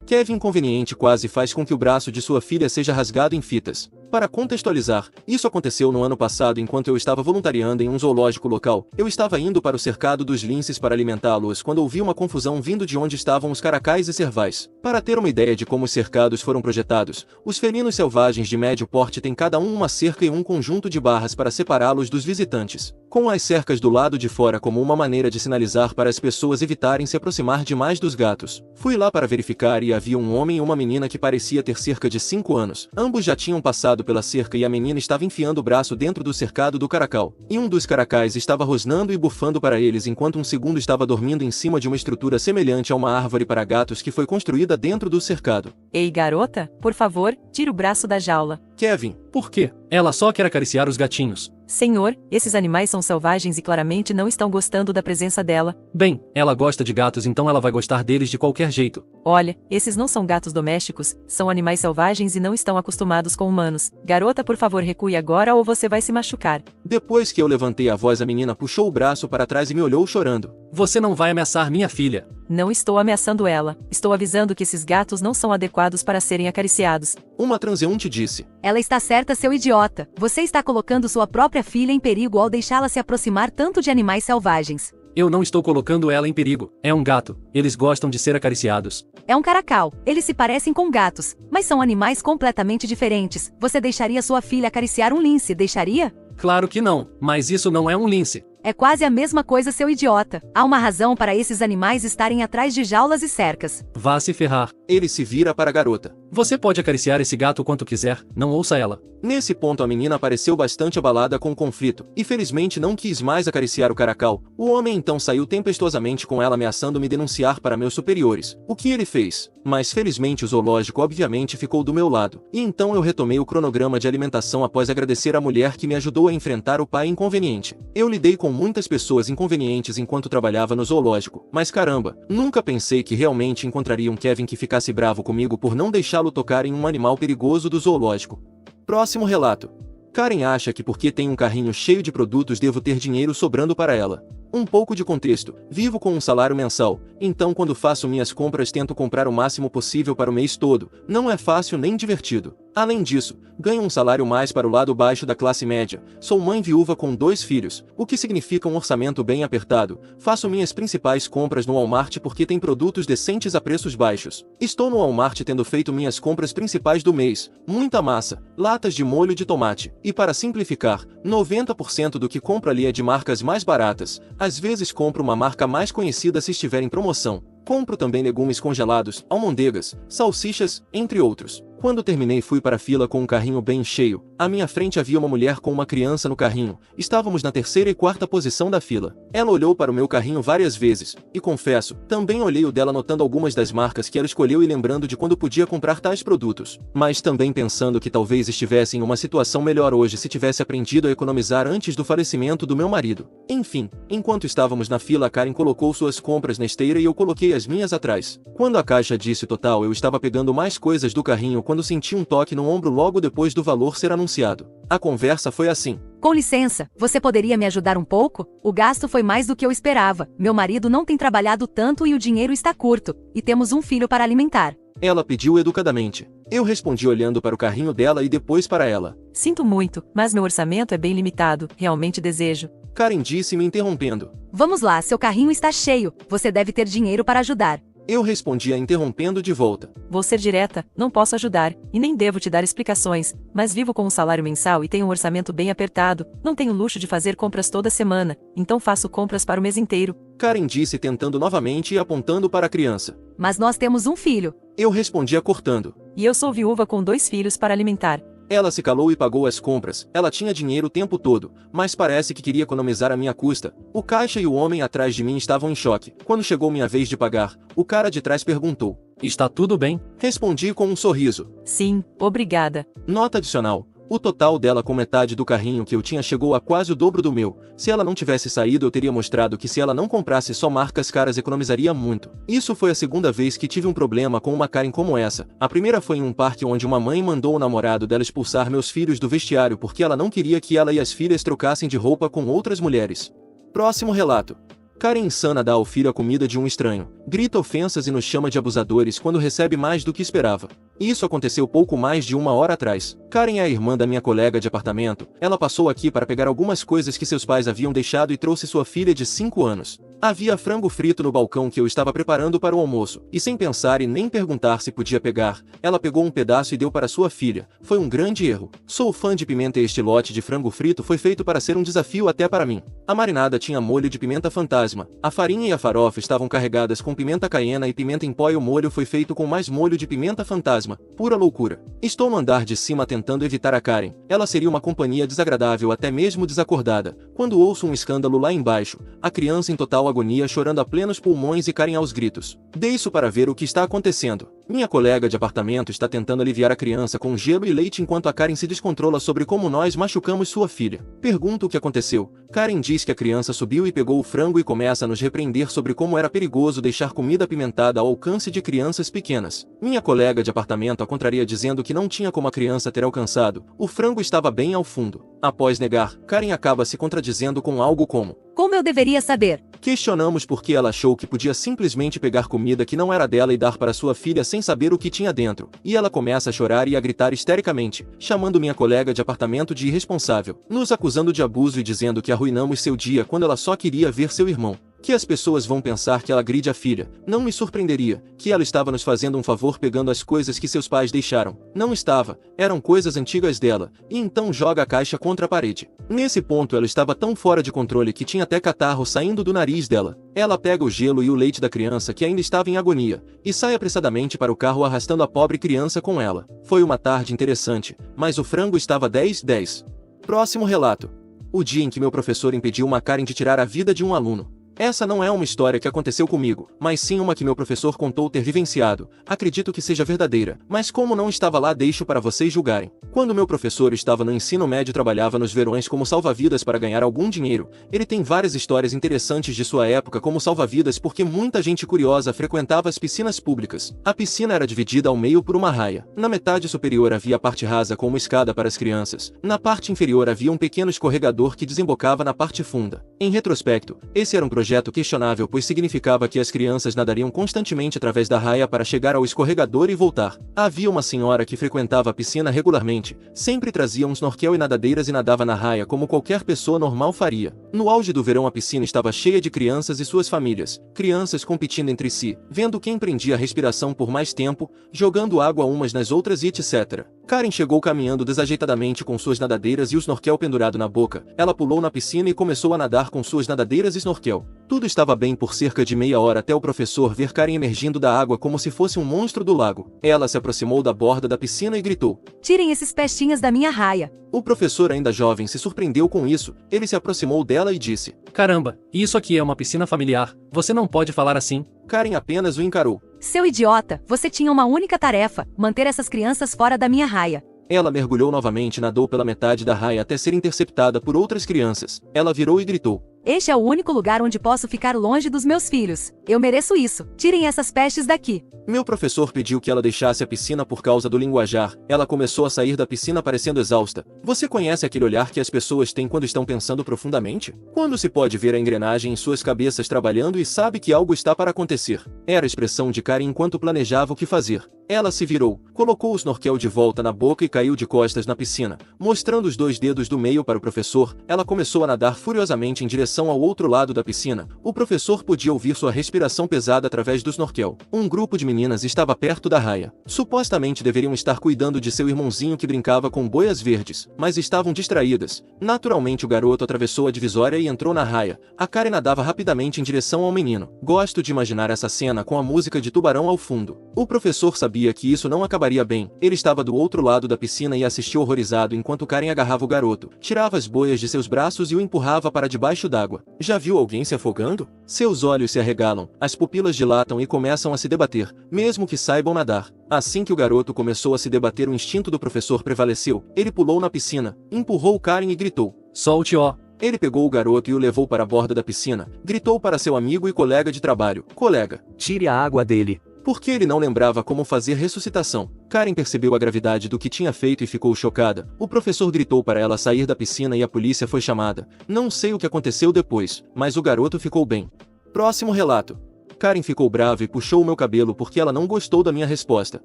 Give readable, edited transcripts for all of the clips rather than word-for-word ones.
Kevin inconveniente quase faz com que o braço de sua filha seja rasgado em fitas. Para contextualizar, isso aconteceu no ano passado enquanto eu estava voluntariando em um zoológico local. Eu estava indo para o cercado dos linces para alimentá-los quando ouvi uma confusão vindo de onde estavam os caracais e cervais. Para ter uma ideia de como os cercados foram projetados, os felinos selvagens de médio porte têm cada um uma cerca e um conjunto de barras para separá-los dos visitantes, com as cercas do lado de fora como uma maneira de sinalizar para as pessoas evitarem se aproximar demais dos gatos. Fui lá para verificar e havia um homem e uma menina que parecia ter cerca de 5 anos. Ambos já tinham passado pela cerca e a menina estava enfiando o braço dentro do cercado do caracal. E um dos caracais estava rosnando e bufando para eles enquanto um segundo estava dormindo em cima de uma estrutura semelhante a uma árvore para gatos que foi construída dentro do cercado. Ei, garota, por favor, tire o braço da jaula. Kevin, Por quê? Ela só quer acariciar os gatinhos. Senhor, esses animais são selvagens e claramente não estão gostando da presença dela. Bem, ela gosta de gatos, então ela vai gostar deles de qualquer jeito. Olha, esses não são gatos domésticos, são animais selvagens e não estão acostumados com humanos. Garota, por favor, recue agora ou você vai se machucar. Depois que eu levantei a voz, a menina puxou o braço para trás e me olhou chorando. Você não vai ameaçar minha filha. Não estou ameaçando ela. Estou avisando que esses gatos não são adequados para serem acariciados. Uma transeunte disse. Ela está certa, seu idiota. Você está colocando sua própria filha em perigo ao deixá-la se aproximar tanto de animais selvagens. Eu não estou colocando ela em perigo. É um gato. Eles gostam de ser acariciados. É um caracal. Eles se parecem com gatos, mas são animais completamente diferentes. Você deixaria sua filha acariciar um lince, deixaria? Claro que não, mas isso não é um lince. É quase a mesma coisa, seu idiota. Há uma razão para esses animais estarem atrás de jaulas e cercas. Vá se ferrar. Ele se vira para a garota. Você pode acariciar esse gato quanto quiser, não ouça ela. Nesse ponto a menina pareceu bastante abalada com o conflito, e felizmente não quis mais acariciar o caracal. O homem então saiu tempestuosamente com ela ameaçando me denunciar para meus superiores. O que ele fez? Mas felizmente o zoológico obviamente ficou do meu lado. E então eu retomei o cronograma de alimentação após agradecer à mulher que me ajudou a enfrentar o pai inconveniente. Eu lidei com muitas pessoas inconvenientes enquanto trabalhava no zoológico, mas caramba, nunca pensei que realmente encontraria um Kevin que ficasse bravo comigo por não deixá-lo tocar em um animal perigoso do zoológico. Próximo relato. Karen acha que porque tem um carrinho cheio de produtos devo ter dinheiro sobrando para ela. Um pouco de contexto, vivo com um salário mensal, então quando faço minhas compras tento comprar o máximo possível para o mês todo, não é fácil nem divertido. Além disso, ganho um salário mais para o lado baixo da classe média, sou mãe viúva com 2 filhos, o que significa um orçamento bem apertado, faço minhas principais compras no Walmart porque tem produtos decentes a preços baixos. Estou no Walmart tendo feito minhas compras principais do mês, muita massa, latas de molho de tomate, e para simplificar, 90% do que compro ali é de marcas mais baratas, às vezes compro uma marca mais conhecida se estiver em promoção. Compro também legumes congelados, almôndegas, salsichas, entre outros. Quando terminei fui para a fila com um carrinho bem cheio. À minha frente havia uma mulher com uma criança no carrinho. Estávamos na 3ª e 4ª posição da fila. Ela olhou para o meu carrinho várias vezes. E confesso, também olhei o dela notando algumas das marcas que ela escolheu e lembrando de quando podia comprar tais produtos. Mas também pensando que talvez estivesse em uma situação melhor hoje se tivesse aprendido a economizar antes do falecimento do meu marido. Enfim, enquanto estávamos na fila a Karen colocou suas compras na esteira e eu coloquei as minhas atrás. Quando a caixa disse total eu estava pegando mais coisas do carrinho quando senti um toque no ombro logo depois do valor ser anunciado. A conversa foi assim. Com licença, você poderia me ajudar um pouco? O gasto foi mais do que eu esperava. Meu marido não tem trabalhado tanto e o dinheiro está curto. E temos um filho para alimentar. Ela pediu educadamente. Eu respondi olhando para o carrinho dela e depois para ela. Sinto muito, mas meu orçamento é bem limitado. Realmente desejo. Karen disse me interrompendo. Vamos lá, seu carrinho está cheio. Você deve ter dinheiro para ajudar. Eu respondia interrompendo de volta. Vou ser direta, não posso ajudar, e nem devo te dar explicações, mas vivo com um salário mensal e tenho um orçamento bem apertado, não tenho luxo de fazer compras toda semana, então faço compras para o mês inteiro. Karen disse tentando novamente e apontando para a criança. Mas nós temos um filho. Eu respondia cortando. E eu sou viúva com 2 filhos para alimentar. Ela se calou e pagou as compras. Ela tinha dinheiro o tempo todo, mas parece que queria economizar a minha custa. O caixa e o homem atrás de mim estavam em choque. Quando chegou minha vez de pagar, o cara de trás perguntou. Está tudo bem? Respondi com um sorriso. Sim, obrigada. Nota adicional. O total dela com metade do carrinho que eu tinha chegou a quase o dobro do meu. Se ela não tivesse saído eu teria mostrado que se ela não comprasse só marcas caras economizaria muito. Isso foi a segunda vez que tive um problema com uma Karen como essa. A primeira foi em um parque onde uma mãe mandou o namorado dela expulsar meus filhos do vestiário porque ela não queria que ela e as filhas trocassem de roupa com outras mulheres. Próximo relato. Karen insana dá ao filho a comida de um estranho, grita ofensas e nos chama de abusadores quando recebe mais do que esperava. Isso aconteceu pouco mais de uma hora atrás. Karen é a irmã da minha colega de apartamento. Ela passou aqui para pegar algumas coisas que seus pais haviam deixado e trouxe sua filha de 5 anos. Havia frango frito no balcão que eu estava preparando para o almoço, e sem pensar e nem perguntar se podia pegar, ela pegou um pedaço e deu para sua filha. Foi um grande erro. Sou fã de pimenta e este lote de frango frito foi feito para ser um desafio até para mim. A marinada tinha molho de pimenta fantasma, a farinha e a farofa estavam carregadas com pimenta caiena e pimenta em pó e o molho foi feito com mais molho de pimenta fantasma. Pura loucura. Estou no andar de cima tentando evitar a Karen. Ela seria uma companhia desagradável até mesmo desacordada. Quando ouço um escândalo lá embaixo, a criança em total agonia chorando a plenos pulmões e Karen aos gritos. Desço para ver o que está acontecendo. Minha colega de apartamento está tentando aliviar a criança com gelo e leite enquanto a Karen se descontrola sobre como nós machucamos sua filha. Pergunto o que aconteceu. Karen diz que a criança subiu e pegou o frango e começa a nos repreender sobre como era perigoso deixar comida apimentada ao alcance de crianças pequenas. Minha colega de apartamento a contraria dizendo que não tinha como a criança ter alcançado. O frango estava bem ao fundo. Após negar, Karen acaba se contradizendo com algo como: Como eu deveria saber? Questionamos porque ela achou que podia simplesmente pegar comida que não era dela e dar para sua filha sem saber o que tinha dentro. E ela começa a chorar e a gritar histericamente, chamando minha colega de apartamento de irresponsável, nos acusando de abuso e dizendo que arruinamos seu dia quando ela só queria ver seu irmão. Que as pessoas vão pensar que ela agride a filha. Não me surpreenderia que ela estava nos fazendo um favor pegando as coisas que seus pais deixaram. Não estava, eram coisas antigas dela, e então joga a caixa contra a parede. Nesse ponto ela estava tão fora de controle que tinha até catarro saindo do nariz dela. Ela pega o gelo e o leite da criança que ainda estava em agonia, e sai apressadamente para o carro arrastando a pobre criança com ela. Foi uma tarde interessante, mas o frango estava 10/10. Próximo relato. O dia em que meu professor impediu uma Karen de tirar a vida de um aluno. Essa não é uma história que aconteceu comigo, mas sim uma que meu professor contou ter vivenciado. Acredito que seja verdadeira, mas como não estava lá, deixo para vocês julgarem. Quando meu professor estava no ensino médio, trabalhava nos verões como salva-vidas para ganhar algum dinheiro. Ele tem várias histórias interessantes de sua época como salva-vidas porque muita gente curiosa frequentava as piscinas públicas. A piscina era dividida ao meio por uma raia. Na metade superior havia a parte rasa com uma escada para as crianças. Na parte inferior havia um pequeno escorregador que desembocava na parte funda. Em retrospecto, esse era um projeto questionável, pois significava que as crianças nadariam constantemente através da raia para chegar ao escorregador e voltar. Havia uma senhora que frequentava a piscina regularmente, sempre trazia um snorkel e nadadeiras e nadava na raia como qualquer pessoa normal faria. No auge do verão a piscina estava cheia de crianças e suas famílias, crianças competindo entre si, vendo quem prendia a respiração por mais tempo, jogando água umas nas outras e etc. Karen chegou caminhando desajeitadamente com suas nadadeiras e o snorkel pendurado na boca. Ela pulou na piscina e começou a nadar com suas nadadeiras e snorkel. Tudo estava bem por cerca de meia hora até o professor ver Karen emergindo da água como se fosse um monstro do lago. Ela se aproximou da borda da piscina e gritou: Tirem esses pestinhas da minha raia. O professor, ainda jovem, se surpreendeu com isso. Ele se aproximou dela e disse: Caramba, isso aqui é uma piscina familiar, você não pode falar assim. Karen apenas o encarou. Seu idiota, você tinha uma única tarefa: manter essas crianças fora da minha raia. Ela mergulhou novamente e nadou pela metade da raia até ser interceptada por outras crianças. Ela virou e gritou: Este é o único lugar onde posso ficar longe dos meus filhos. Eu mereço isso. Tirem essas pestes daqui. Meu professor pediu que ela deixasse a piscina por causa do linguajar. Ela começou a sair da piscina parecendo exausta. Você conhece aquele olhar que as pessoas têm quando estão pensando profundamente? Quando se pode ver a engrenagem em suas cabeças trabalhando e sabe que algo está para acontecer. Era a expressão de Karen enquanto planejava o que fazer. Ela se virou, colocou o snorkel de volta na boca e caiu de costas na piscina. Mostrando os 2 dedos do meio para o professor, ela começou a nadar furiosamente em direção ao outro lado da piscina. O professor podia ouvir sua respiração pesada através do snorkel. Um grupo de meninas estava perto da raia. Supostamente deveriam estar cuidando de seu irmãozinho que brincava com boias verdes, mas estavam distraídas. Naturalmente o garoto atravessou a divisória e entrou na raia. A Karen nadava rapidamente em direção ao menino. Gosto de imaginar essa cena com a música de Tubarão ao fundo. O professor sabia que isso não acabaria bem. Ele estava do outro lado da piscina e assistiu horrorizado enquanto Karen agarrava o garoto, tirava as boias de seus braços e o empurrava para debaixo d'água. Já viu alguém se afogando? Seus olhos se arregalam, as pupilas dilatam e começam a se debater, mesmo que saibam nadar. Assim que o garoto começou a se debater, o instinto do professor prevaleceu. Ele pulou na piscina, empurrou Karen e gritou: Solte, ó. Ele pegou o garoto e o levou para a borda da piscina. Gritou para seu amigo e colega de trabalho: Colega, tire a água dele. porque ele não lembrava como fazer ressuscitação. Karen percebeu a gravidade do que tinha feito e ficou chocada. O professor gritou para ela sair da piscina e a polícia foi chamada. Não sei o que aconteceu depois, mas o garoto ficou bem. Próximo relato. Karen ficou brava e puxou o meu cabelo porque ela não gostou da minha resposta.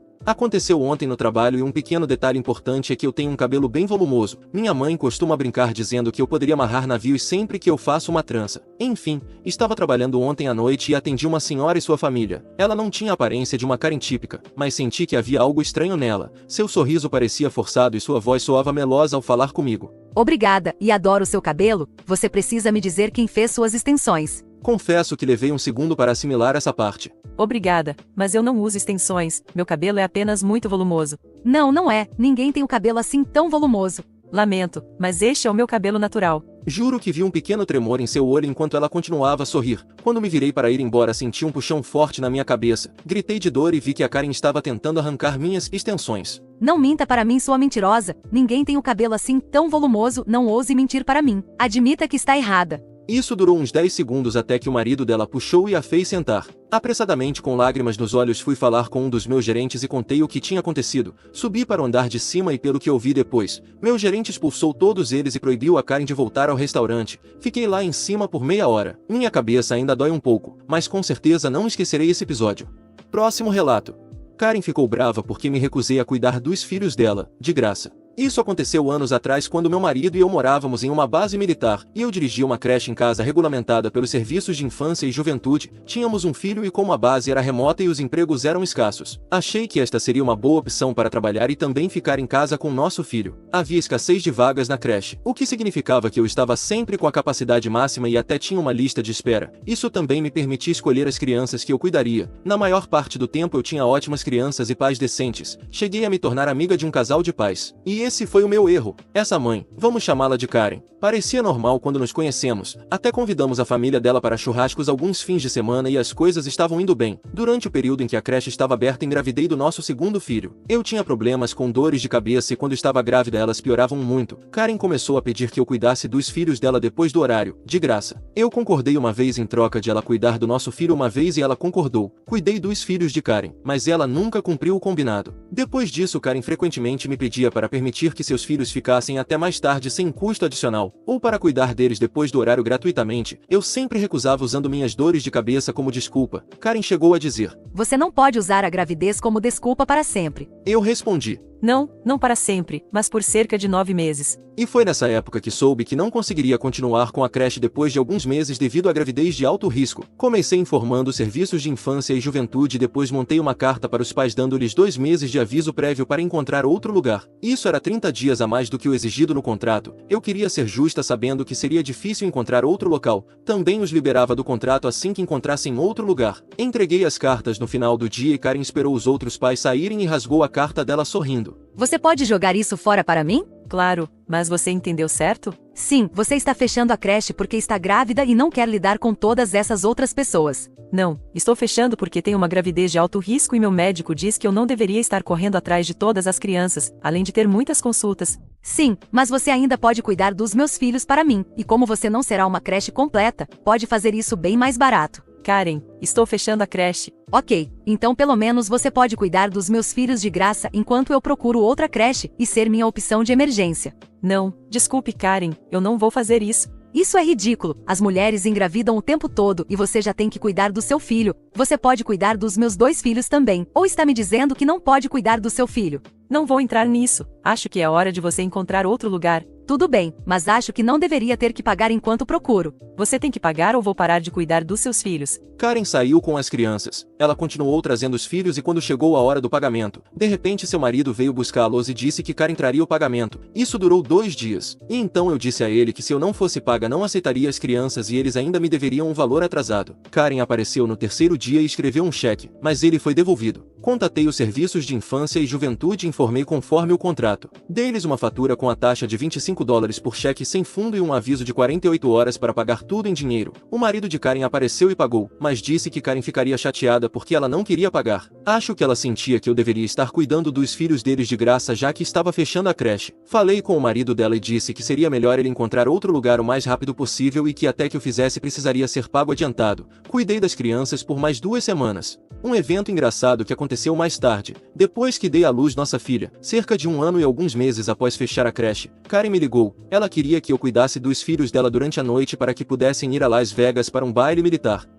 Aconteceu ontem no trabalho e um pequeno detalhe importante é que eu tenho um cabelo bem volumoso. Minha mãe costuma brincar dizendo que eu poderia amarrar navios sempre que eu faço uma trança. Enfim, estava trabalhando ontem à noite e atendi uma senhora e sua família. Ela não tinha a aparência de uma Karen típica, mas senti que havia algo estranho nela. Seu sorriso parecia forçado e sua voz soava melosa ao falar comigo. Obrigada, e adoro seu cabelo. Você precisa me dizer quem fez suas extensões. Confesso que levei um segundo para assimilar essa parte. Obrigada, mas eu não uso extensões, meu cabelo é apenas muito volumoso. Não, não é. Ninguém tem o cabelo assim tão volumoso. Lamento, mas este é o meu cabelo natural. Juro que vi um pequeno tremor em seu olho enquanto ela continuava a sorrir. Quando me virei para ir embora, senti um puxão forte na minha cabeça. Gritei de dor e vi que a Karen estava tentando arrancar minhas extensões. Não minta para mim, sua mentirosa. Ninguém tem o cabelo assim tão volumoso, não ouse mentir para mim. Admita que está errada. Isso durou uns 10 segundos até que o marido dela puxou e a fez sentar. Apressadamente, com lágrimas nos olhos, fui falar com um dos meus gerentes e contei o que tinha acontecido. Subi para o andar de cima e, pelo que ouvi depois, meu gerente expulsou todos eles e proibiu a Karen de voltar ao restaurante. Fiquei lá em cima por meia hora. Minha cabeça ainda dói um pouco, mas com certeza não esquecerei esse episódio. Próximo relato. Karen ficou brava porque me recusei a cuidar dos filhos dela, de graça. Isso aconteceu anos atrás quando meu marido e eu morávamos em uma base militar, e eu dirigia uma creche em casa regulamentada pelos serviços de infância e juventude. Tínhamos um filho e como a base era remota e os empregos eram escassos, achei que esta seria uma boa opção para trabalhar e também ficar em casa com nosso filho. Havia escassez de vagas na creche, o que significava que eu estava sempre com a capacidade máxima e até tinha uma lista de espera. Isso também me permitia escolher as crianças que eu cuidaria. Na maior parte do tempo eu tinha ótimas crianças e pais decentes. Cheguei a me tornar amiga de um casal de pais. E esse foi o meu erro. Essa mãe, vamos chamá-la de Karen, parecia normal quando nos conhecemos. Até convidamos a família dela para churrascos alguns fins de semana e as coisas estavam indo bem. Durante o período em que a creche estava aberta, engravidei do nosso segundo filho. Eu tinha problemas com dores de cabeça e quando estava grávida elas pioravam muito. Karen começou a pedir que eu cuidasse dos filhos dela depois do horário, de graça. Eu concordei uma vez em troca de ela cuidar do nosso filho uma vez e ela concordou. Cuidei dos filhos de Karen, mas ela nunca cumpriu o combinado. Depois disso, Karen frequentemente me pedia para permitir que seus filhos ficassem até mais tarde sem custo adicional, ou para cuidar deles depois do horário gratuitamente. Eu sempre recusava usando minhas dores de cabeça como desculpa. Karen chegou a dizer: Você não pode usar a gravidez como desculpa para sempre. Eu respondi: Não para sempre, mas por cerca de 9 meses. E foi nessa época que soube que não conseguiria continuar com a creche depois de alguns meses devido à gravidez de alto risco. Comecei informando serviços de infância e juventude e depois montei uma carta para os pais dando-lhes 2 meses de aviso prévio para encontrar outro lugar. Isso era 30 dias a mais do que o exigido no contrato. Eu queria ser justa sabendo que seria difícil encontrar outro local. Também os liberava do contrato assim que encontrassem outro lugar. Entreguei as cartas no final do dia e Karen esperou os outros pais saírem e rasgou a carta dela sorrindo. Você pode jogar isso fora para mim? Claro, mas você entendeu certo? Sim, você está fechando a creche porque está grávida e não quer lidar com todas essas outras pessoas. Não, estou fechando porque tenho uma gravidez de alto risco e meu médico diz que eu não deveria estar correndo atrás de todas as crianças, além de ter muitas consultas. Sim, mas você ainda pode cuidar dos meus filhos para mim, e como você não será uma creche completa, pode fazer isso bem mais barato. Karen, estou fechando a creche. Ok, então pelo menos você pode cuidar dos meus filhos de graça enquanto eu procuro outra creche e ser minha opção de emergência. Não, desculpe Karen, eu não vou fazer isso. Isso é ridículo. As mulheres engravidam o tempo todo e você já tem que cuidar do seu filho. Você pode cuidar dos meus 2 filhos também. Ou está me dizendo que não pode cuidar do seu filho? Não vou entrar nisso. Acho que é hora de você encontrar outro lugar. Tudo bem, mas acho que não deveria ter que pagar enquanto procuro. Você tem que pagar ou vou parar de cuidar dos seus filhos? Karen saiu com as crianças. Ela continuou trazendo os filhos e quando chegou a hora do pagamento, de repente seu marido veio buscá-los e disse que Karen traria o pagamento. Isso durou 2 dias. E então eu disse a ele que se eu não fosse paga não aceitaria as crianças e eles ainda me deveriam um valor atrasado. Karen apareceu no 3º dia e escreveu um cheque, mas ele foi devolvido. Contatei os serviços de infância e juventude e informei conforme o contrato. Dei-lhes uma fatura com a taxa de $25 por cheque sem fundo e um aviso de 48 horas para pagar tudo em dinheiro. O marido de Karen apareceu e pagou, mas disse que Karen ficaria chateada porque ela não queria pagar. Acho que ela sentia que eu deveria estar cuidando dos filhos deles de graça já que estava fechando a creche. Falei com o marido dela e disse que seria melhor ele encontrar outro lugar o mais rápido possível e que até que o fizesse precisaria ser pago adiantado. Cuidei das crianças por mais 2 semanas. Um evento engraçado que aconteceu mais tarde, depois que dei à luz nossa filha, cerca de 1 ano e alguns meses após fechar a creche, Karen me ligou. Ela queria que eu cuidasse dos filhos dela durante a noite para que pudessem ir a Las Vegas para um baile militar.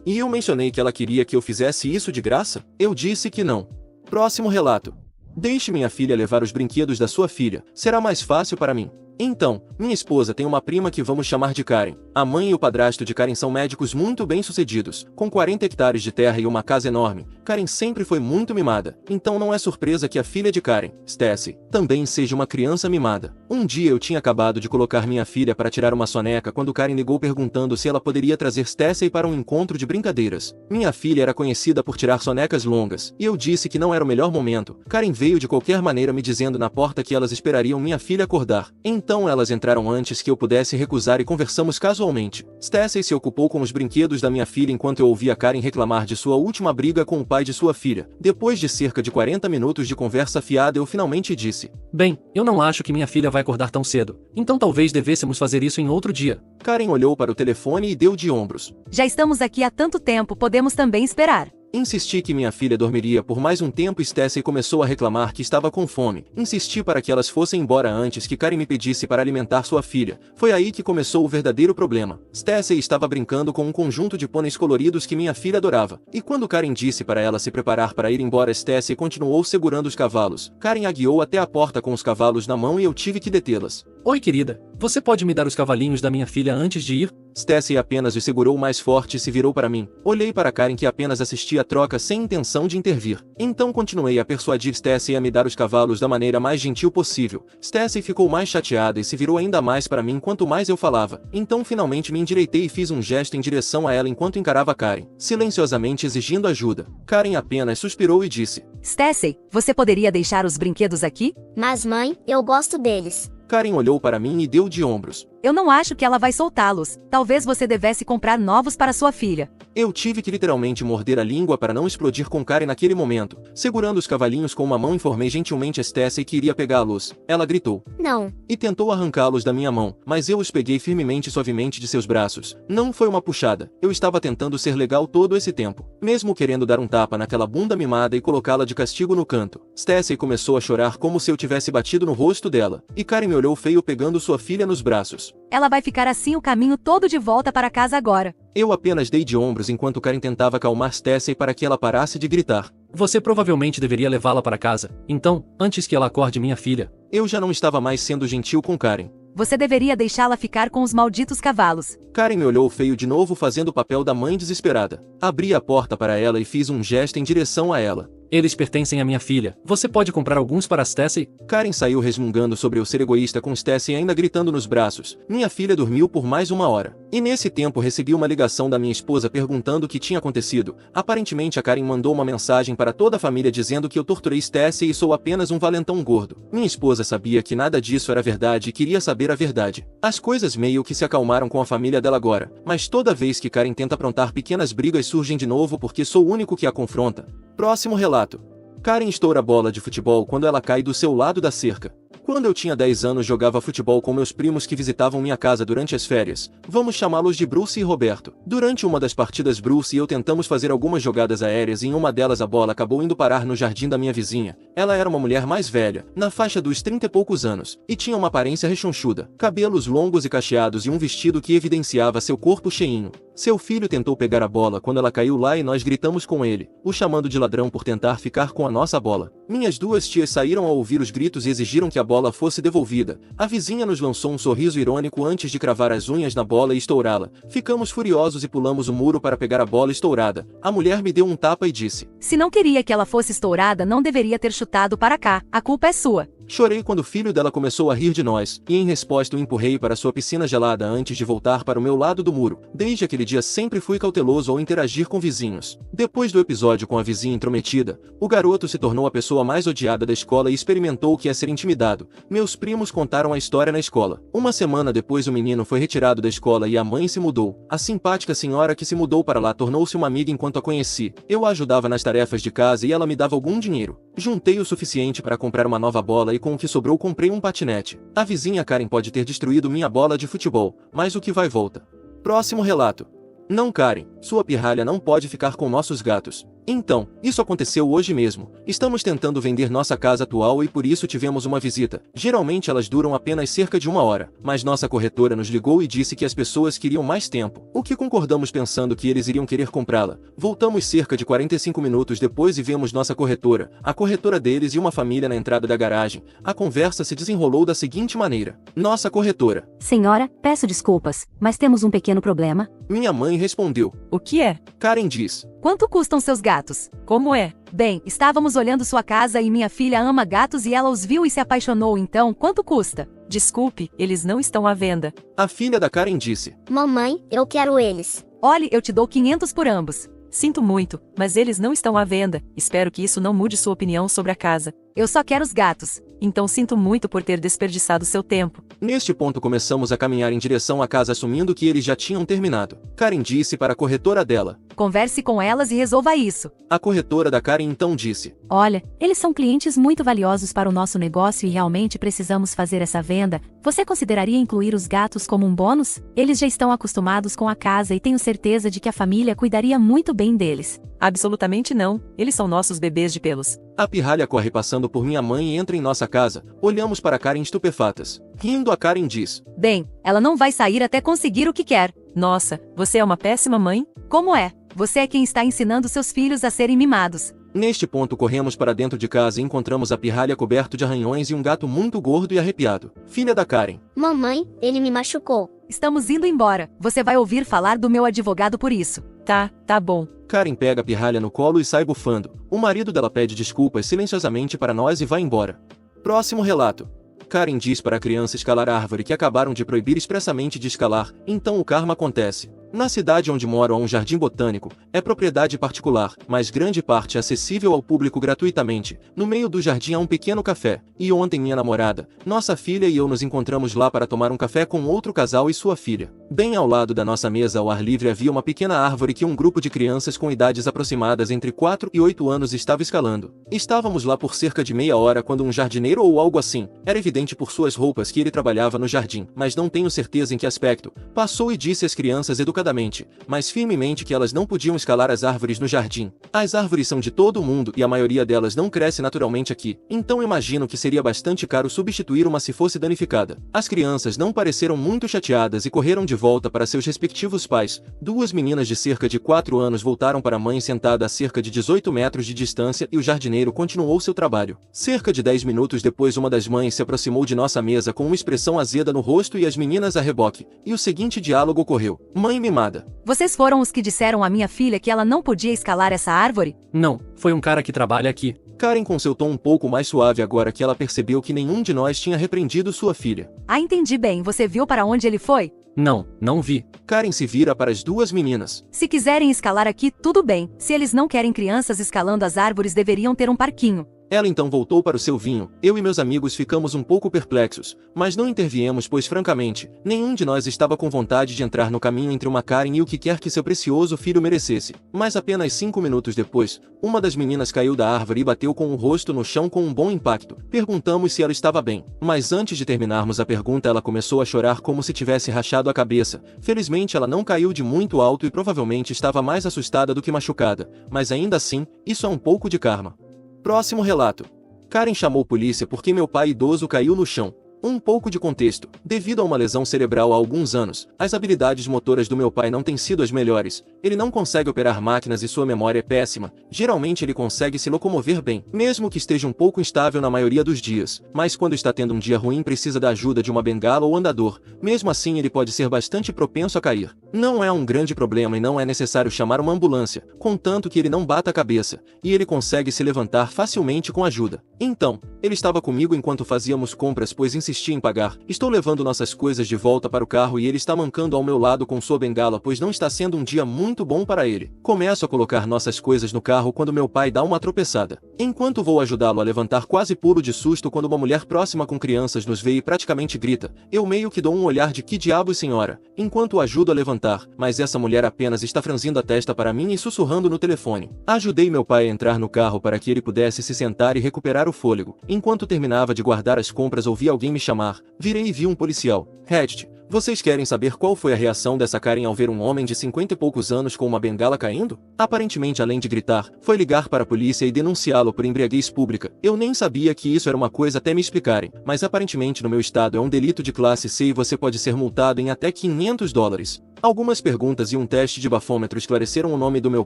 E eu mencionei que ela queria que eu fizesse isso de graça? Eu disse que não. Próximo relato. Deixe minha filha levar os brinquedos da sua filha, será mais fácil para mim. Então, minha esposa tem uma prima que vamos chamar de Karen. A mãe e o padrasto de Karen são médicos muito bem-sucedidos, com 40 hectares de terra e uma casa enorme. Karen sempre foi muito mimada, então não é surpresa que a filha de Karen, Stacy, também seja uma criança mimada. Um dia eu tinha acabado de colocar minha filha para tirar uma soneca quando Karen ligou perguntando se ela poderia trazer Stacy para um encontro de brincadeiras. Minha filha era conhecida por tirar sonecas longas, e eu disse que não era o melhor momento. Karen veio de qualquer maneira me dizendo na porta que elas esperariam minha filha acordar. Então elas entraram antes que eu pudesse recusar e conversamos casualmente. Stacy se ocupou com os brinquedos da minha filha enquanto eu ouvia Karen reclamar de sua última briga com o pai de sua filha. Depois de cerca de 40 minutos de conversa fiada eu finalmente disse: Bem, eu não acho que minha filha vai acordar tão cedo, então talvez devêssemos fazer isso em outro dia. Karen olhou para o telefone e deu de ombros. Já estamos aqui há tanto tempo, podemos também esperar. Insisti que minha filha dormiria por mais um tempo e Stacy começou a reclamar que estava com fome. Insisti para que elas fossem embora antes que Karen me pedisse para alimentar sua filha. Foi aí que começou o verdadeiro problema. Stacy estava brincando com um conjunto de pôneis coloridos que minha filha adorava. E quando Karen disse para ela se preparar para ir embora, Stacy continuou segurando os cavalos. Karen a guiou até a porta com os cavalos na mão e eu tive que detê-las. Oi, querida, você pode me dar os cavalinhos da minha filha antes de ir? Stacy apenas os segurou mais forte e se virou para mim. Olhei para Karen que apenas assistia a troca sem intenção de intervir. Então continuei a persuadir Stacy a me dar os cavalos da maneira mais gentil possível. Stacy ficou mais chateada e se virou ainda mais para mim quanto mais eu falava. Então finalmente me endireitei e fiz um gesto em direção a ela enquanto encarava Karen, silenciosamente exigindo ajuda. Karen apenas suspirou e disse: Stacy, você poderia deixar os brinquedos aqui? Mas mãe, eu gosto deles. Karen olhou para mim e deu de ombros. Eu não acho que ela vai soltá-los. Talvez você devesse comprar novos para sua filha. Eu tive que literalmente morder a língua para não explodir com Karen naquele momento. Segurando os cavalinhos com uma mão, informei gentilmente a Stacy que iria pegá-los. Ela gritou: Não. E tentou arrancá-los da minha mão, mas eu os peguei firmemente e suavemente de seus braços. Não foi uma puxada. Eu estava tentando ser legal todo esse tempo, mesmo querendo dar um tapa naquela bunda mimada e colocá-la de castigo no canto. Stacy começou a chorar como se eu tivesse batido no rosto dela, e Karen me olhou feio pegando sua filha nos braços. Ela vai ficar assim o caminho todo de volta para casa agora. Eu apenas dei de ombros enquanto Karen tentava acalmar Stacy para que ela parasse de gritar. Você provavelmente deveria levá-la para casa, então, antes que ela acorde minha filha. Eu já não estava mais sendo gentil com Karen. Você deveria deixá-la ficar com os malditos cavalos. Karen me olhou feio de novo fazendo o papel da mãe desesperada. Abri a porta para ela e fiz um gesto em direção a ela. Eles pertencem à minha filha. Você pode comprar alguns para Stacy? Karen saiu resmungando sobre eu ser egoísta com Stacy ainda gritando nos braços. Minha filha dormiu por mais 1 hora. E nesse tempo recebi uma ligação da minha esposa perguntando o que tinha acontecido. Aparentemente a Karen mandou uma mensagem para toda a família dizendo que eu torturei Stacy e sou apenas um valentão gordo. Minha esposa sabia que nada disso era verdade e queria saber a verdade. As coisas meio que se acalmaram com a família dela agora. Mas toda vez que Karen tenta aprontar pequenas brigas surgem de novo porque sou o único que a confronta. Próximo relato. Karen estoura a bola de futebol quando ela cai do seu lado da cerca. Quando eu tinha 10 anos jogava futebol com meus primos que visitavam minha casa durante as férias. Vamos chamá-los de Bruce e Roberto. Durante uma das partidas Bruce e eu tentamos fazer algumas jogadas aéreas e em uma delas a bola acabou indo parar no jardim da minha vizinha. Ela era uma mulher mais velha, na faixa dos 30 e poucos anos, e tinha uma aparência rechonchuda, cabelos longos e cacheados e um vestido que evidenciava seu corpo cheinho. Seu filho tentou pegar a bola quando ela caiu lá e nós gritamos com ele, o chamando de ladrão por tentar ficar com a nossa bola. Minhas 2 tias saíram ao ouvir os gritos e exigiram que a bola bola fosse devolvida. A vizinha nos lançou um sorriso irônico antes de cravar as unhas na bola e estourá-la. Ficamos furiosos e pulamos o muro para pegar a bola estourada. A mulher me deu um tapa e disse: Se não queria que ela fosse estourada, não deveria ter chutado para cá. A culpa é sua. Chorei quando o filho dela começou a rir de nós, e em resposta o empurrei para sua piscina gelada antes de voltar para o meu lado do muro. Desde aquele dia sempre fui cauteloso ao interagir com vizinhos. Depois do episódio com a vizinha intrometida, o garoto se tornou a pessoa mais odiada da escola e experimentou o que é ser intimidado. Meus primos contaram a história na escola. Uma semana depois o menino foi retirado da escola e a mãe se mudou. A simpática senhora que se mudou para lá tornou-se uma amiga enquanto a conheci. Eu a ajudava nas tarefas de casa e ela me dava algum dinheiro. Juntei o suficiente para comprar uma nova bola e com o que sobrou comprei um patinete. A vizinha Karen pode ter destruído minha bola de futebol, mas o que vai volta. Próximo relato. Não, Karen, sua pirralha não pode ficar com nossos gatos. Então, isso aconteceu hoje mesmo. Estamos tentando vender nossa casa atual e por isso tivemos uma visita. Geralmente elas duram apenas cerca de 1 hora, mas nossa corretora nos ligou e disse que as pessoas queriam mais tempo, o que concordamos pensando que eles iriam querer comprá-la. Voltamos cerca de 45 minutos depois e vemos nossa corretora, a corretora deles e uma família na entrada da garagem. A conversa se desenrolou da seguinte maneira. Nossa corretora: Senhora, peço desculpas, mas temos um pequeno problema. Minha mãe respondeu. O que é? Karen diz. Quanto custam seus gatos? Como é? Bem, estávamos olhando sua casa e minha filha ama gatos e ela os viu e se apaixonou, então quanto custa? Desculpe, eles não estão à venda. A filha da Karen disse. Mamãe, eu quero eles. Olhe, eu te dou 500 por ambos. Sinto muito, mas eles não estão à venda. Espero que isso não mude sua opinião sobre a casa. Eu só quero os gatos. Então sinto muito por ter desperdiçado seu tempo. Neste ponto começamos a caminhar em direção à casa assumindo que eles já tinham terminado. Karen disse para a corretora dela. Converse com elas e resolva isso. A corretora da Karen então disse. Olha, eles são clientes muito valiosos para o nosso negócio e realmente precisamos fazer essa venda. Você consideraria incluir os gatos como um bônus? Eles já estão acostumados com a casa e tenho certeza de que a família cuidaria muito bem deles. Absolutamente não, eles são nossos bebês de pelos. A pirralha corre passando por minha mãe e entra em nossa casa. Olhamos para Karen estupefatas. Rindo, a Karen diz. Bem, ela não vai sair até conseguir o que quer. Nossa, você é uma péssima mãe? Como é? Você é quem está ensinando seus filhos a serem mimados. Neste ponto corremos para dentro de casa e encontramos a pirralha coberto de arranhões e um gato muito gordo e arrepiado. Filha da Karen. Mamãe, ele me machucou. Estamos indo embora. Você vai ouvir falar do meu advogado por isso. Tá bom. Karen pega a pirralha no colo e sai bufando. O marido dela pede desculpas silenciosamente para nós e vai embora. Próximo relato. Karen diz para a criança escalar a árvore que acabaram de proibir expressamente de escalar, então o karma acontece. Na cidade onde moro há um jardim botânico, é propriedade particular, mas grande parte é acessível ao público gratuitamente. No meio do jardim há um pequeno café, e ontem minha namorada, nossa filha e eu nos encontramos lá para tomar um café com outro casal e sua filha. Bem ao lado da nossa mesa ao ar livre havia uma pequena árvore que um grupo de crianças com idades aproximadas entre 4 e 8 anos estava escalando. Estávamos lá por cerca de meia hora quando um jardineiro ou algo assim, era evidente por suas roupas que ele trabalhava no jardim, mas não tenho certeza em que aspecto, passou e disse às crianças educadamente, mas firmemente que elas não podiam escalar as árvores no jardim. As árvores são de todo o mundo e a maioria delas não cresce naturalmente aqui, então imagino que seria bastante caro substituir uma se fosse danificada. As crianças não pareceram muito chateadas e correram de volta para seus respectivos pais. Duas meninas de cerca de 4 anos voltaram para a mãe sentada a cerca de 18 metros de distância e o jardineiro continuou seu trabalho. Cerca de 10 minutos depois uma das mães se aproximou de nossa mesa com uma expressão azeda no rosto e as meninas a reboque, e o seguinte diálogo ocorreu. Mãe mimada. Vocês foram os que disseram à minha filha que ela não podia escalar essa árvore? Não, foi um cara que trabalha aqui. Karen com seu tom um pouco mais suave agora que ela percebeu que nenhum de nós tinha repreendido sua filha. Ah, entendi bem. Você viu para onde ele foi? Não vi. Karen se vira para as duas meninas. Se quiserem escalar aqui, tudo bem. Se eles não querem crianças escalando as árvores, deveriam ter um parquinho. Ela então voltou para o seu vinho. Eu e meus amigos ficamos um pouco perplexos, mas não interviemos pois francamente, nenhum de nós estava com vontade de entrar no caminho entre uma Karen e o que quer que seu precioso filho merecesse. Mas apenas 5 minutos depois, uma das meninas caiu da árvore e bateu com o rosto no chão com um bom impacto. Perguntamos se ela estava bem, mas antes de terminarmos a pergunta ela começou a chorar como se tivesse rachado a cabeça. Felizmente ela não caiu de muito alto e provavelmente estava mais assustada do que machucada, mas ainda assim, isso é um pouco de karma. Próximo relato. Karen chamou polícia porque meu pai idoso caiu no chão. Um pouco de contexto. Devido a uma lesão cerebral há alguns anos, as habilidades motoras do meu pai não têm sido as melhores. Ele não consegue operar máquinas e sua memória é péssima. Geralmente ele consegue se locomover bem, mesmo que esteja um pouco instável na maioria dos dias. Mas quando está tendo um dia ruim precisa da ajuda de uma bengala ou andador. Mesmo assim ele pode ser bastante propenso a cair. Não é um grande problema e não é necessário chamar uma ambulância, contanto que ele não bata a cabeça, e ele consegue se levantar facilmente com ajuda. Então, ele estava comigo enquanto fazíamos compras pois insistia em pagar. Estou levando nossas coisas de volta para o carro e ele está mancando ao meu lado com sua bengala pois não está sendo um dia muito bom para ele. Começo a colocar nossas coisas no carro quando meu pai dá uma tropeçada. Enquanto vou ajudá-lo a levantar, quase pulo de susto quando uma mulher próxima com crianças nos vê e praticamente grita. Eu meio que dou um olhar de que diabos, senhora, enquanto o ajudo a levantar, mas essa mulher apenas está franzindo a testa para mim e sussurrando no telefone. Ajudei meu pai a entrar no carro para que ele pudesse se sentar e recuperar o fôlego. Enquanto terminava de guardar as compras ouvi alguém me chamar. Virei e vi um policial. Reddit, vocês querem saber qual foi a reação dessa Karen ao ver um homem de 50 e poucos anos com uma bengala caindo? Aparentemente, além de gritar, foi ligar para a polícia e denunciá-lo por embriaguez pública. Eu nem sabia que isso era uma coisa até me explicarem, mas aparentemente no meu estado é um delito de classe C e você pode ser multado em até $500. Algumas perguntas e um teste de bafômetro esclareceram o nome do meu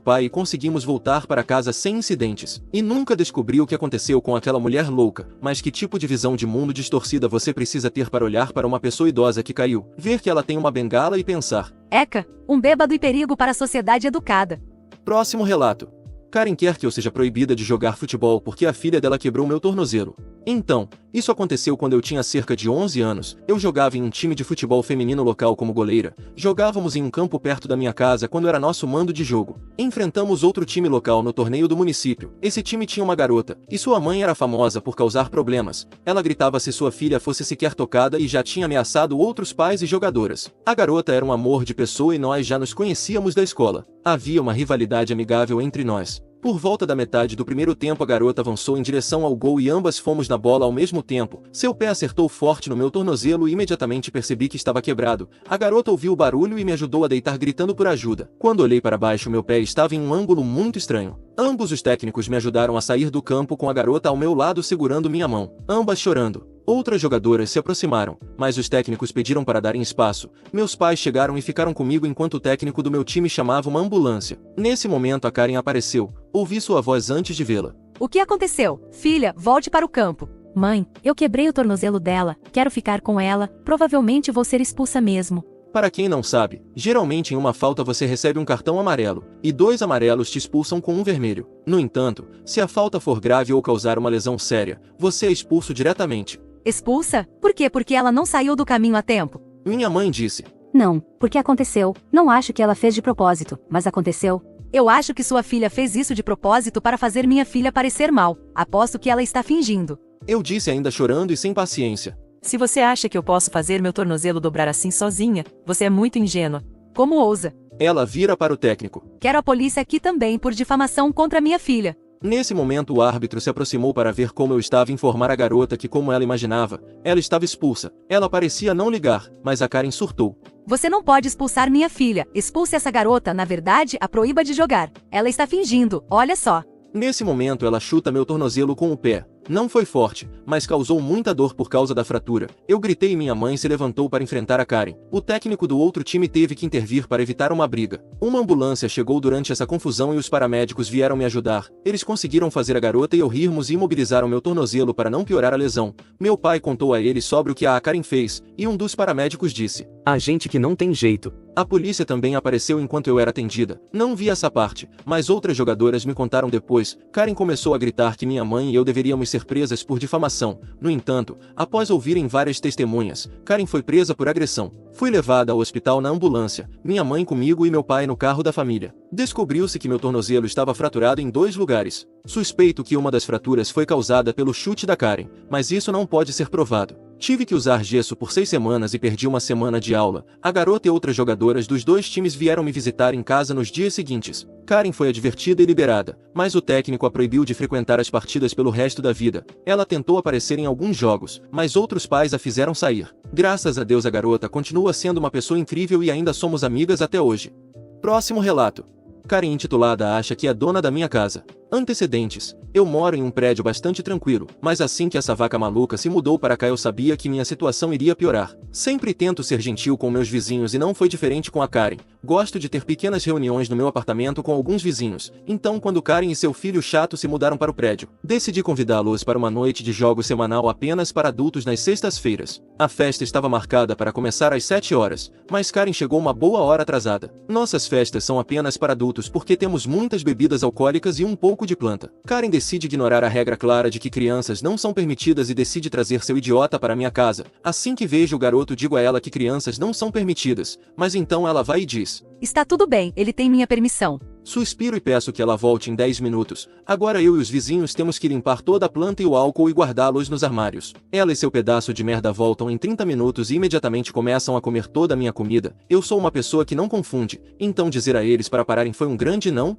pai e conseguimos voltar para casa sem incidentes. E nunca descobri o que aconteceu com aquela mulher louca, mas que tipo de visão de mundo distorcida você precisa ter para olhar para uma pessoa idosa que caiu, ver que ela tem uma bengala e pensar: Eca, um bêbado e perigo para a sociedade educada. Próximo relato. Karen quer que eu seja proibida de jogar futebol porque a filha dela quebrou meu tornozelo. Então, isso aconteceu quando eu tinha cerca de 11 anos. Eu jogava em um time de futebol feminino local como goleira. Jogávamos em um campo perto da minha casa quando era nosso mando de jogo. Enfrentamos outro time local no torneio do município. Esse time tinha uma garota, e sua mãe era famosa por causar problemas. Ela gritava se sua filha fosse sequer tocada e já tinha ameaçado outros pais e jogadoras. A garota era um amor de pessoa e nós já nos conhecíamos da escola. Havia uma rivalidade amigável entre nós. Por volta da metade do primeiro tempo a garota avançou em direção ao gol e ambas fomos na bola ao mesmo tempo. Seu pé acertou forte no meu tornozelo e imediatamente percebi que estava quebrado. A garota ouviu o barulho e me ajudou a deitar gritando por ajuda. Quando olhei para baixo meu pé estava em um ângulo muito estranho. Ambos os técnicos me ajudaram a sair do campo com a garota ao meu lado segurando minha mão, ambas chorando. Outras jogadoras se aproximaram, mas os técnicos pediram para darem espaço. Meus pais chegaram e ficaram comigo enquanto o técnico do meu time chamava uma ambulância. Nesse momento a Karen apareceu. Ouvi sua voz antes de vê-la. O que aconteceu? Filha, volte para o campo. Mãe, eu quebrei o tornozelo dela, quero ficar com ela, provavelmente vou ser expulsa mesmo. Para quem não sabe, geralmente em uma falta você recebe um cartão amarelo, e 2 amarelos te expulsam com um vermelho. No entanto, se a falta for grave ou causar uma lesão séria, você é expulso diretamente. Expulsa? Por quê? Porque ela não saiu do caminho a tempo. Minha mãe disse. Não, porque aconteceu. Não acho que ela fez de propósito, mas aconteceu. Eu acho que sua filha fez isso de propósito para fazer minha filha parecer mal. Aposto que ela está fingindo. Eu disse ainda chorando e sem paciência. Se você acha que eu posso fazer meu tornozelo dobrar assim sozinha, você é muito ingênua. Como ousa? Ela vira para o técnico. Quero a polícia aqui também por difamação contra minha filha. Nesse momento o árbitro se aproximou para ver como eu estava e informar a garota que, como ela imaginava, ela estava expulsa. Ela parecia não ligar, mas a Karen surtou. Você não pode expulsar minha filha. Expulse essa garota, na verdade, a proíba de jogar. Ela está fingindo, olha só. Nesse momento ela chuta meu tornozelo com o pé. Não foi forte, mas causou muita dor por causa da fratura. Eu gritei e minha mãe se levantou para enfrentar a Karen. O técnico do outro time teve que intervir para evitar uma briga. Uma ambulância chegou durante essa confusão e os paramédicos vieram me ajudar. Eles conseguiram fazer a garota e eu rirmos e imobilizaram meu tornozelo para não piorar a lesão. Meu pai contou a eles sobre o que a Karen fez, e um dos paramédicos disse: "A gente que não tem jeito." A polícia também apareceu enquanto eu era atendida. Não vi essa parte, mas outras jogadoras me contaram depois. Karen começou a gritar que minha mãe e eu deveríamos ser presas por difamação. No entanto, após ouvirem várias testemunhas, Karen foi presa por agressão. Fui levada ao hospital na ambulância, minha mãe comigo e meu pai no carro da família. Descobriu-se que meu tornozelo estava fraturado em 2 lugares. Suspeito que uma das fraturas foi causada pelo chute da Karen, mas isso não pode ser provado. Tive que usar gesso por 6 semanas e perdi uma semana de aula. A garota e outras jogadoras dos 2 times vieram me visitar em casa nos dias seguintes. Karen foi advertida e liberada, mas o técnico a proibiu de frequentar as partidas pelo resto da vida. Ela tentou aparecer em alguns jogos, mas outros pais a fizeram sair. Graças a Deus a garota continua sendo uma pessoa incrível e ainda somos amigas até hoje. Próximo relato. Karen intitulada acha que é dona da minha casa. Antecedentes. Eu moro em um prédio bastante tranquilo, mas assim que essa vaca maluca se mudou para cá eu sabia que minha situação iria piorar. Sempre tento ser gentil com meus vizinhos e não foi diferente com a Karen. Gosto de ter pequenas reuniões no meu apartamento com alguns vizinhos, então quando Karen e seu filho chato se mudaram para o prédio, decidi convidá-los para uma noite de jogos semanal apenas para adultos nas sextas-feiras. A festa estava marcada para começar às 7 horas, mas Karen chegou uma boa hora atrasada. Nossas festas são apenas para adultos porque temos muitas bebidas alcoólicas e um pouco de planta. Karen decide ignorar a regra clara de que crianças não são permitidas e decide trazer seu idiota para minha casa. Assim que vejo o garoto, digo a ela que crianças não são permitidas, mas então ela vai e diz: Está tudo bem, ele tem minha permissão. Suspiro e peço que ela volte em 10 minutos. Agora eu e os vizinhos temos que limpar toda a planta e o álcool e guardá-los nos armários. Ela e seu pedaço de merda voltam em 30 minutos e imediatamente começam a comer toda a minha comida. Eu sou uma pessoa que não confunde, então dizer a eles para pararem foi um grande não.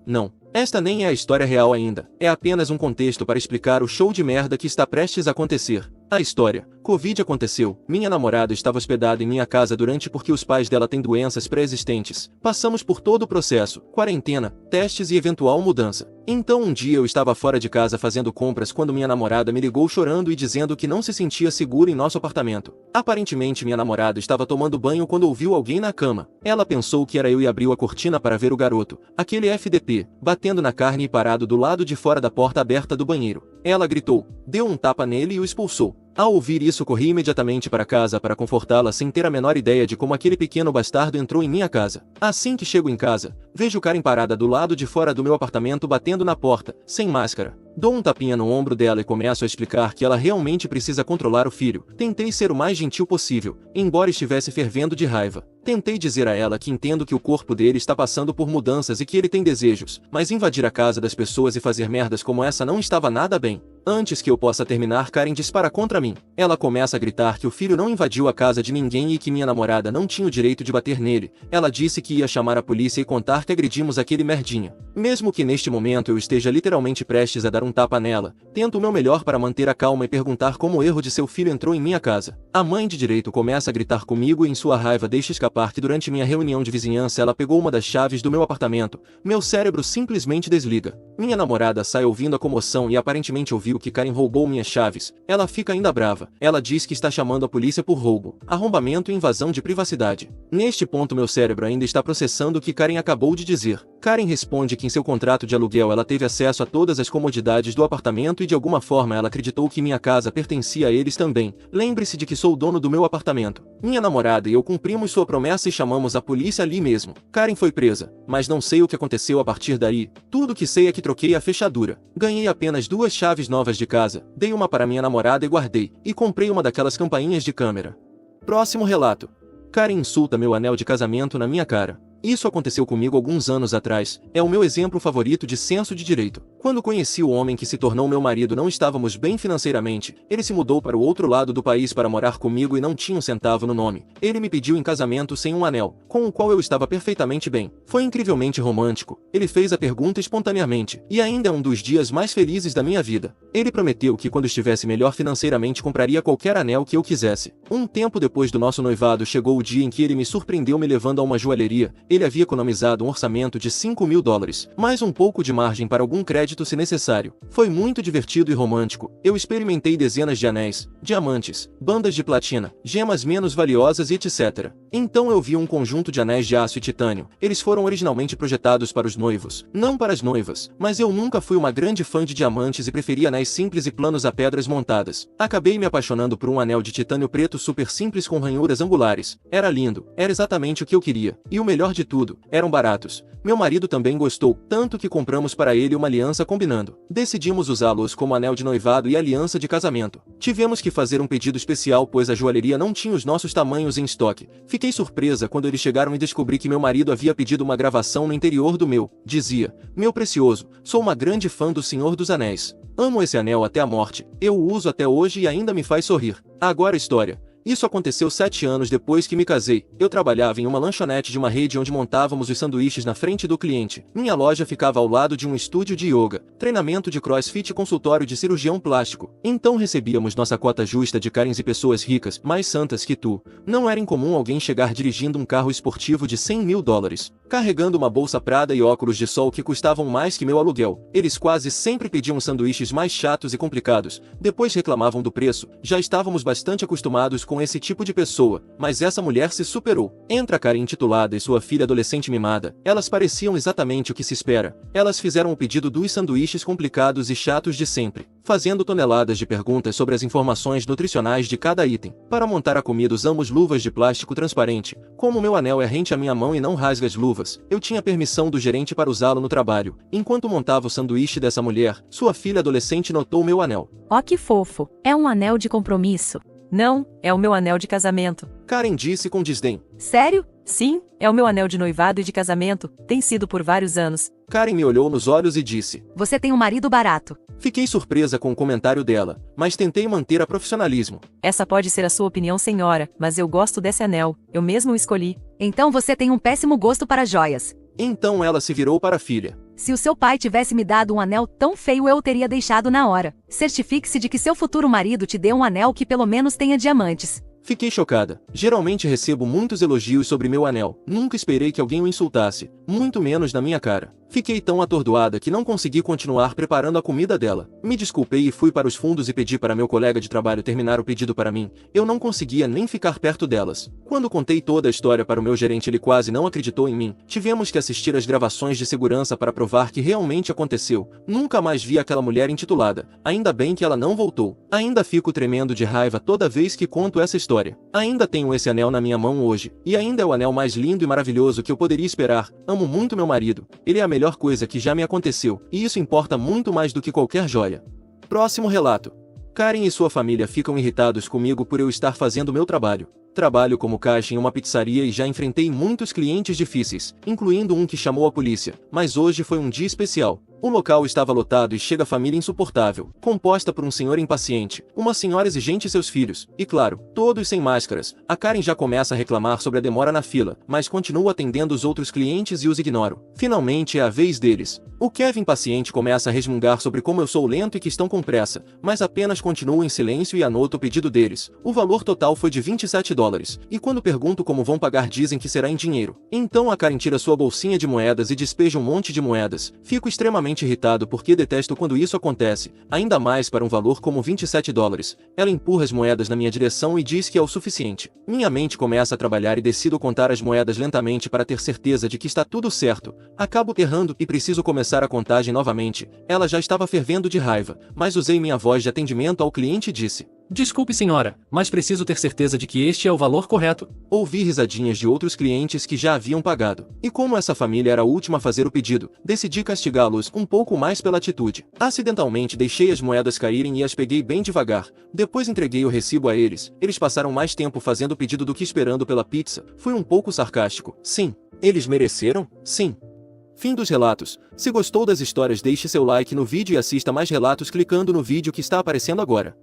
Esta nem é a história real ainda. É apenas um contexto para explicar o show de merda que está prestes a acontecer. A história. Covid aconteceu. Minha namorada estava hospedada em minha casa porque os pais dela têm doenças pré-existentes. Passamos por todo o processo, quarentena, testes e eventual mudança. Então um dia eu estava fora de casa fazendo compras quando minha namorada me ligou chorando e dizendo que não se sentia segura em nosso apartamento. Aparentemente minha namorada estava tomando banho quando ouviu alguém na cama. Ela pensou que era eu e abriu a cortina para ver o garoto, aquele FDP, batendo na carne e parado do lado de fora da porta aberta do banheiro. Ela gritou, deu um tapa nele e o expulsou. Ao ouvir isso, corri imediatamente para casa para confortá-la sem ter a menor ideia de como aquele pequeno bastardo entrou em minha casa. Assim que chego em casa, vejo Karen parada do lado de fora do meu apartamento batendo na porta, sem máscara. Dou um tapinha no ombro dela e começo a explicar que ela realmente precisa controlar o filho. Tentei ser o mais gentil possível, embora estivesse fervendo de raiva. Tentei dizer a ela que entendo que o corpo dele está passando por mudanças e que ele tem desejos, mas invadir a casa das pessoas e fazer merdas como essa não estava nada bem. Antes que eu possa terminar, Karen dispara contra mim. Ela começa a gritar que o filho não invadiu a casa de ninguém e que minha namorada não tinha o direito de bater nele. Ela disse que ia chamar a polícia e contar que agredimos aquele merdinha. Mesmo que neste momento eu esteja literalmente prestes a dar um tapa nela, tento o meu melhor para manter a calma e perguntar como o erro de seu filho entrou em minha casa. A mãe de direito começa a gritar comigo e em sua raiva deixa escapar que durante minha reunião de vizinhança ela pegou uma das chaves do meu apartamento. Meu cérebro simplesmente desliga. Minha namorada sai ouvindo a comoção e aparentemente ouviu que Karen roubou minhas chaves. Ela fica ainda brava. Ela diz que está chamando a polícia por roubo, arrombamento e invasão de privacidade. Neste ponto meu cérebro ainda está processando o que Karen acabou de dizer. Karen responde que em seu contrato de aluguel ela teve acesso a todas as comodidades do apartamento e de alguma forma ela acreditou que minha casa pertencia a eles também. Lembre-se de que sou o dono do meu apartamento. Minha namorada e eu cumprimos sua promessa e chamamos a polícia ali mesmo. Karen foi presa, mas não sei o que aconteceu a partir daí. Tudo que sei é que troquei a fechadura. Ganhei apenas 2 chaves novas de casa, dei uma para minha namorada e guardei, e comprei uma daquelas campainhas de câmera. Próximo relato. Karen insulta meu anel de casamento na minha cara. Isso aconteceu comigo alguns anos atrás, é o meu exemplo favorito de senso de direito. Quando conheci o homem que se tornou meu marido não estávamos bem financeiramente, ele se mudou para o outro lado do país para morar comigo e não tinha um centavo no nome. Ele me pediu em casamento sem um anel, com o qual eu estava perfeitamente bem. Foi incrivelmente romântico, ele fez a pergunta espontaneamente, e ainda é um dos dias mais felizes da minha vida. Ele prometeu que quando estivesse melhor financeiramente compraria qualquer anel que eu quisesse. Um tempo depois do nosso noivado chegou o dia em que ele me surpreendeu me levando a uma joalheria. Ele havia economizado um orçamento de $5.000, mais um pouco de margem para algum crédito se necessário. Foi muito divertido e romântico. Eu experimentei dezenas de anéis, diamantes, bandas de platina, gemas menos valiosas e etc. Então eu vi um conjunto de anéis de aço e titânio. Eles foram originalmente projetados para os noivos, não para as noivas, mas eu nunca fui uma grande fã de diamantes e preferi anéis simples e planos a pedras montadas. Acabei me apaixonando por um anel de titânio preto super simples com ranhuras angulares. Era lindo, era exatamente o que eu queria. E o melhor de tudo, eram baratos. Meu marido também gostou, tanto que compramos para ele uma aliança combinando. Decidimos usá-los como anel de noivado e aliança de casamento. Tivemos que fazer um pedido especial pois a joalheria não tinha os nossos tamanhos em estoque. Fiquei surpresa quando eles chegaram e descobri que meu marido havia pedido uma gravação no interior do meu. Dizia: meu precioso, sou uma grande fã do Senhor dos Anéis. Amo esse anel até a morte. Eu o uso até hoje e ainda me faz sorrir. Agora história. Isso aconteceu 7 anos depois que me casei. Eu trabalhava em uma lanchonete de uma rede onde montávamos os sanduíches na frente do cliente. Minha loja ficava ao lado de um estúdio de yoga, treinamento de crossfit e consultório de cirurgião plástico. Então recebíamos nossa cota justa de Karens e pessoas ricas, mais santas que tu. Não era incomum alguém chegar dirigindo um carro esportivo de $100 mil, carregando uma bolsa Prada e óculos de sol que custavam mais que meu aluguel. Eles quase sempre pediam sanduíches mais chatos e complicados, depois reclamavam do preço. Já estávamos bastante acostumados com esse tipo de pessoa, mas essa mulher se superou. Entra Karen intitulada e sua filha adolescente mimada. Elas pareciam exatamente o que se espera. Elas fizeram o pedido dos sanduíches complicados e chatos de sempre, fazendo toneladas de perguntas sobre as informações nutricionais de cada item. Para montar a comida usamos luvas de plástico transparente. Como meu anel é rente à minha mão e não rasga as luvas, eu tinha permissão do gerente para usá-lo no trabalho. Enquanto montava o sanduíche dessa mulher, sua filha adolescente notou meu anel. Ó que fofo, é um anel de compromisso. Não, é o meu anel de casamento. Karen disse com desdém. Sério? Sim, é o meu anel de noivado e de casamento, tem sido por vários anos. Karen me olhou nos olhos e disse. Você tem um marido barato. Fiquei surpresa com o comentário dela, mas tentei manter a profissionalismo. Essa pode ser a sua opinião, senhora, mas eu gosto desse anel, eu mesmo o escolhi. Então você tem um péssimo gosto para joias. Então ela se virou para a filha. Se o seu pai tivesse me dado um anel tão feio, eu o teria deixado na hora. Certifique-se de que seu futuro marido te dê um anel que pelo menos tenha diamantes. Fiquei chocada. Geralmente recebo muitos elogios sobre meu anel. Nunca esperei que alguém o insultasse, muito menos na minha cara. Fiquei tão atordoada que não consegui continuar preparando a comida dela. Me desculpei e fui para os fundos e pedi para meu colega de trabalho terminar o pedido para mim. Eu não conseguia nem ficar perto delas. Quando contei toda a história para o meu gerente, ele quase não acreditou em mim. Tivemos que assistir às gravações de segurança para provar que realmente aconteceu. Nunca mais vi aquela mulher intitulada. Ainda bem que ela não voltou. Ainda fico tremendo de raiva toda vez que conto essa história. Ainda tenho esse anel na minha mão hoje. E ainda é o anel mais lindo e maravilhoso que eu poderia esperar. Amo muito meu marido. Ele é a melhor coisa que já me aconteceu, e isso importa muito mais do que qualquer joia. Próximo relato. Karen e sua família ficam irritados comigo por eu estar fazendo meu trabalho. Trabalho como caixa em uma pizzaria e já enfrentei muitos clientes difíceis, incluindo um que chamou a polícia, mas hoje foi um dia especial. O local estava lotado e chega a família insuportável, composta por um senhor impaciente, uma senhora exigente e seus filhos, e claro, todos sem máscaras. A Karen já começa a reclamar sobre a demora na fila, mas continuo atendendo os outros clientes e os ignoro. Finalmente é a vez deles. O Kevin impaciente começa a resmungar sobre como eu sou lento e que estão com pressa, mas apenas continuo em silêncio e anoto o pedido deles. O valor total foi de $27, e quando pergunto como vão pagar dizem que será em dinheiro. Então a Karen tira sua bolsinha de moedas e despeja um monte de moedas. Fico extremamente irritado porque detesto quando isso acontece, ainda mais para um valor como $27. Ela empurra as moedas na minha direção e diz que é o suficiente. Minha mente começa a trabalhar e decido contar as moedas lentamente para ter certeza de que está tudo certo. Acabo errando e preciso começar a contagem novamente. Ela já estava fervendo de raiva, mas usei minha voz de atendimento ao cliente e disse: Desculpe, senhora, mas preciso ter certeza de que este é o valor correto. Ouvi risadinhas de outros clientes que já haviam pagado. E como essa família era a última a fazer o pedido, decidi castigá-los um pouco mais pela atitude. Acidentalmente deixei as moedas caírem e as peguei bem devagar. Depois entreguei o recibo a eles. Eles passaram mais tempo fazendo o pedido do que esperando pela pizza. Fui um pouco sarcástico. Sim. Eles mereceram? Sim. Fim dos relatos. Se gostou das histórias, deixe seu like no vídeo e assista mais relatos clicando no vídeo que está aparecendo agora.